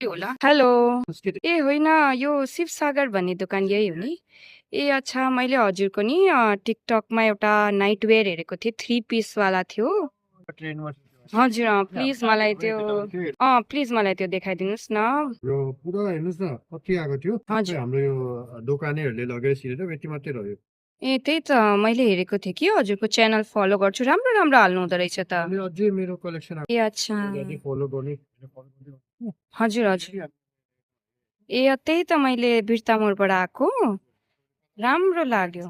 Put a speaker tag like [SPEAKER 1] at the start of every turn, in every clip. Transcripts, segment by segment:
[SPEAKER 1] के होला हेलो ए होइन यो शिवसागर भन्ने दोकान यही हो नि ए अच्छा मैले हजुरको नि टिकटकमा एउटा नाइट वेयर हेरेको थिएँ 3 पिस वाला थियो हजुर प्लिज मलाई त्यो प्लिज मलाई त्यो देखाइदिनुहोस् न
[SPEAKER 2] यो पुरा हेर्नुहोस् न कति आएको थियो
[SPEAKER 1] हजुर
[SPEAKER 2] हाम्रो यो दोकानेहरूले लगेर सिरेर यति मात्रै रह्यो।
[SPEAKER 1] ए त्यही त मैले हेरेको थिएँ कि हजुरको च्यानल फलो गर्छु राम्रो राम्रो हाल्नु हुँदो रहेछ त
[SPEAKER 2] अनि अझै मेरो कलेक्सन
[SPEAKER 1] ए अच्छा
[SPEAKER 2] अझै फलो गर्ने
[SPEAKER 1] हजुर हजुर ए त्यही त मैले बिर्ता मोडबाट आएको राम्रो लाग्यो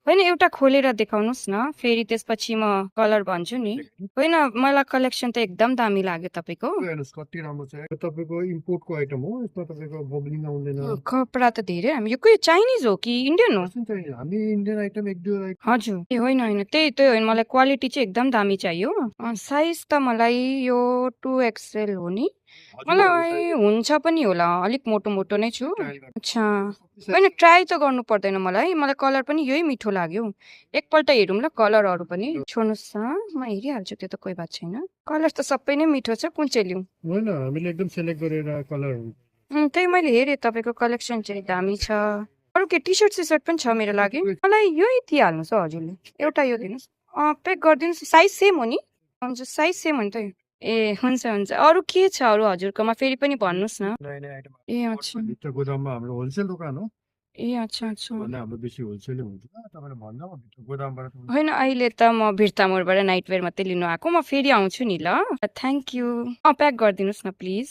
[SPEAKER 1] होइन एउटा खोलेर देखाउनुहोस् न फेरि त्यसपछि म कलर भन्छु नि होइन मलाई कलेक्सन त एकदम दामी लाग्यो तपाईँको
[SPEAKER 2] हेर्नुहोस् कति राम्रो छ यो तपाईँको इम्पोर्टको आइटम हो। यसमा तपाईँको बब्लिङ आउँदैन।
[SPEAKER 1] कपडा त धेरै हामी यो कोही चाइनिज हो कि इन्डियन हो
[SPEAKER 2] हामी इन्डियन आइटम एक दुई
[SPEAKER 1] हजुर ए होइन होइन त्यही होइन मलाई क्वालिटी चाहिँ एकदम दामी चाहियो साइज त मलाई यो 2XL हो नि मलाई हुन्छ पनि होला अलिक मोटो मोटो नै छु अच्छा होइन ट्राई त गर्नु पर्दैन मलाई मलाई कलर पनि यही मिठो लाग्यो एकपल्ट हेरौँ ल कलरहरू पनि छोड्नुहोस् न म हेरिहाल्छु त्यो त कोही बात छैन कलर त सबै नै मिठो छ कुन चाहिँ लिउँ
[SPEAKER 2] होइन हामीले एकदम सेलेक्ट गरेर कलर
[SPEAKER 1] त्यही मैले हेरेँ तपाईँको कलेक्सन चाहिँ दामी छ अरू के टी सर्ट पनि छ मेरो लागि मलाई यही दिइहाल्नुहोस् हौ हजुरले एउटा यो दिनुहोस् प्याक गरिदिनुहोस् साइज सेम हो नि हुन्छ साइज सेम हो नि त ए हुन्छ हुन्छ अरू के छ अरू हजुरकोमा फेरि पनि भन्नुहोस् न ए अच्छा
[SPEAKER 2] गोदाममा हाम्रो होलसेल दोकान हो।
[SPEAKER 1] ए अच्छा अच्छा
[SPEAKER 2] हाम्रो बेसी होलसेल हुन्छ तपाईँले भन्दा गोदामबाट
[SPEAKER 1] होइन अहिले त म बिर्ता मोडबाट नाइट वेयर मात्रै लिनु आएको म फेरि आउँछु नि ल थ्याङ्क यू प्याक गरिदिनुहोस् न प्लिज